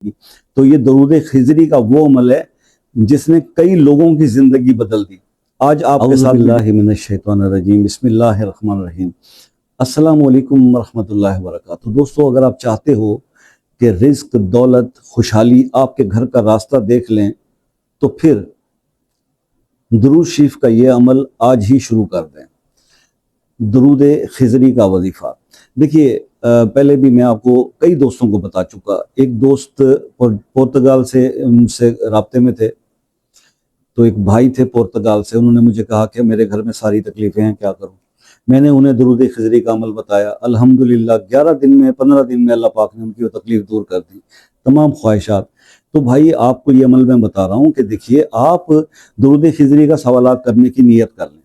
तो ये दरूद खिजरी का वो अमल है जिसने कई लोगों की जिंदगी बदल दी। आज आपके साथ बिस्मिल्लाहिर्रहमानिर्रहीम, अस्सलाम वालेकुम रहमतुल्लाहि व बरकातहू। दोस्तों, अगर आप चाहते हो कि रिज्क, दौलत, खुशहाली आपके घर का रास्ता देख लें तो फिर दुरूद शरीफ का ये अमल आज ही शुरू कर दें। दुरूद खिजरी का वजीफा देखिए, पहले भी मैं आपको कई दोस्तों को बता चुका। एक दोस्त पुर्तगाल से मुझसे राब्ते में थे, तो एक भाई थे पुर्तगाल से, उन्होंने मुझे कहा कि मेरे घर में सारी तकलीफें हैं, क्या करूं। मैंने उन्हें दुरूद खिजरी का अमल बताया। अल्हम्दुलिल्लाह 11 दिन में 15 दिन में अल्लाह पाक ने उनकी वो तकलीफ दूर कर दी, तमाम ख्वाहिशात। तो भाई, आपको ये अमल मैं बता रहा हूँ कि देखिए, आप दुरूद खिजरी का सवालात करने की नीयत कर लें,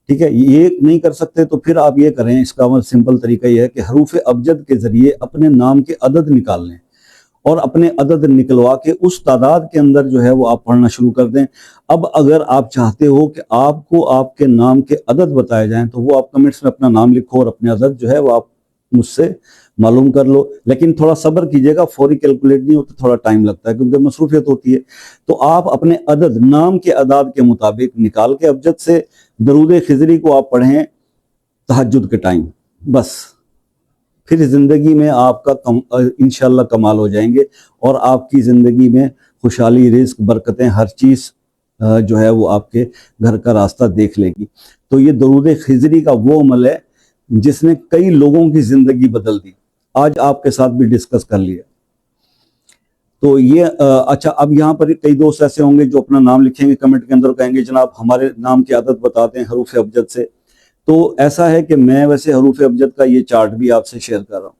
ठीक है। ये नहीं कर सकते तो फिर आप ये करें, इसका अमल सिंपल तरीका ये है कि हरूफ अबजद के जरिए अपने नाम के अदद निकाल लें और अपने अदद निकलवा के उस तादाद के अंदर जो है वो आप पढ़ना शुरू कर दें। अब अगर आप चाहते हो कि आपको आपके नाम के अदद बताए जाएं तो वो आप कमेंट्स में अपना नाम लिखो और अपने अदद जो है वो आप मुझसे मालूम कर लो। लेकिन थोड़ा सब्र कीजिएगा, फौरी कैलकुलेट नहीं होता, थोड़ा टाइम लगता है क्योंकि मसरूफियत होती है। तो आप अपने अदद, नाम के अदाद के मुताबिक निकाल के अबजद से दरूद खिजरी को आप पढ़ें तहज्जुद के टाइम। बस फिर जिंदगी में आपका इंशाल्लाह कमाल हो जाएंगे और आपकी जिंदगी में खुशहाली, रिज्क, बरकतें, हर चीज जो है वो आपके घर का रास्ता देख लेगी। तो ये दरूद खिजरी का वो अमल है जिसने कई लोगों की जिंदगी बदल दी। आज आपके साथ भी डिस्कस कर लिया। तो ये अच्छा, अब यहाँ पर कई दोस्त ऐसे होंगे जो अपना नाम लिखेंगे कमेंट के अंदर, कहेंगे जनाब हमारे नाम की आदत बताते हैं हरूफ अबजद से। तो ऐसा है कि मैं वैसे हरूफ अबजद का ये चार्ट भी आपसे शेयर कर रहा हूँ,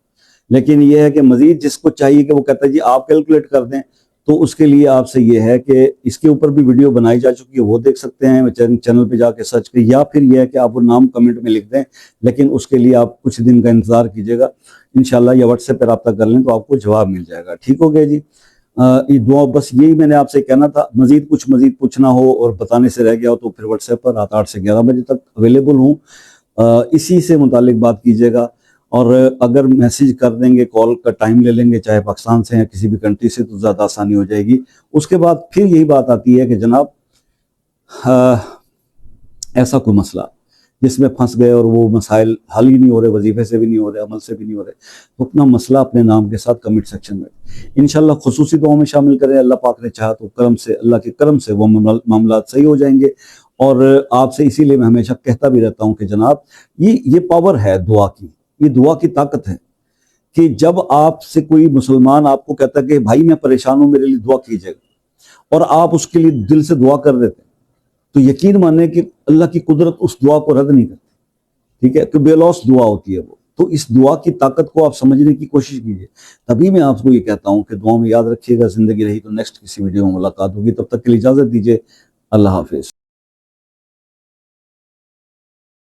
लेकिन ये है कि मजीद जिसको चाहिए कि वो कहता है जी आप कैलकुलेट कर दें, तो उसके लिए आपसे ये है कि इसके ऊपर भी वीडियो बनाई जा चुकी है, वो देख सकते हैं चैनल पे जाके सर्च कर, या फिर यह है कि आप वो नाम कमेंट में लिख दें। लेकिन उसके लिए आप कुछ दिन का इंतजार कीजिएगा, इंशाल्लाह या व्हाट्सएप पर रब्ता कर लें तो आपको जवाब मिल जाएगा। ठीक हो गया जी। ये दुआ, बस यही मैंने आपसे कहना था। मजीद पूछना हो और बताने से रह गया हो तो फिर व्हाट्सएप पर रात 8 से 11 बजे तक अवेलेबल हूँ, इसी से मुतालिक बात कीजिएगा। और अगर मैसेज कर देंगे, कॉल का टाइम ले लेंगे, चाहे पाकिस्तान से या किसी भी कंट्री से, तो ज़्यादा आसानी हो जाएगी। उसके बाद फिर यही बात आती है कि जनाब ऐसा कोई मसला जिसमें फंस गए और वो मसाइल हल ही नहीं हो रहे, वजीफे से भी नहीं हो रहे, अमल से भी नहीं हो रहे, तो अपना मसला अपने नाम के साथ कमेंट सेक्शन में इंशाल्लाह खुसूसी दुआ में शामिल करें। अल्लाह पाक ने चाहा तो करम से, अल्लाह के करम से वो मामला सही हो जाएंगे। और आपसे इसीलिए मैं हमेशा कहता भी रहता हूँ कि जनाब ये पावर है दुआ की, ये दुआ की ताकत है कि जब आपसे कोई मुसलमान आपको कहता है कि भाई मैं परेशान हूँ, मेरे लिए दुआ कीजिएगा, और आप उसके लिए दिल से दुआ कर देते हैं, तो यकीन माने कि अल्लाह की कुदरत उस दुआ को रद्द नहीं करती। ठीक है, कि बेलौस दुआ होती है वो। तो इस दुआ की ताकत को आप समझने की कोशिश कीजिए। तभी मैं आपको ये कहता हूँ कि दुआ में याद रखिएगा। जिंदगी रही तो नेक्स्ट किसी वीडियो में मुलाकात होगी, तब तक के लिए इजाजत दीजिए। अल्लाह हाफिज।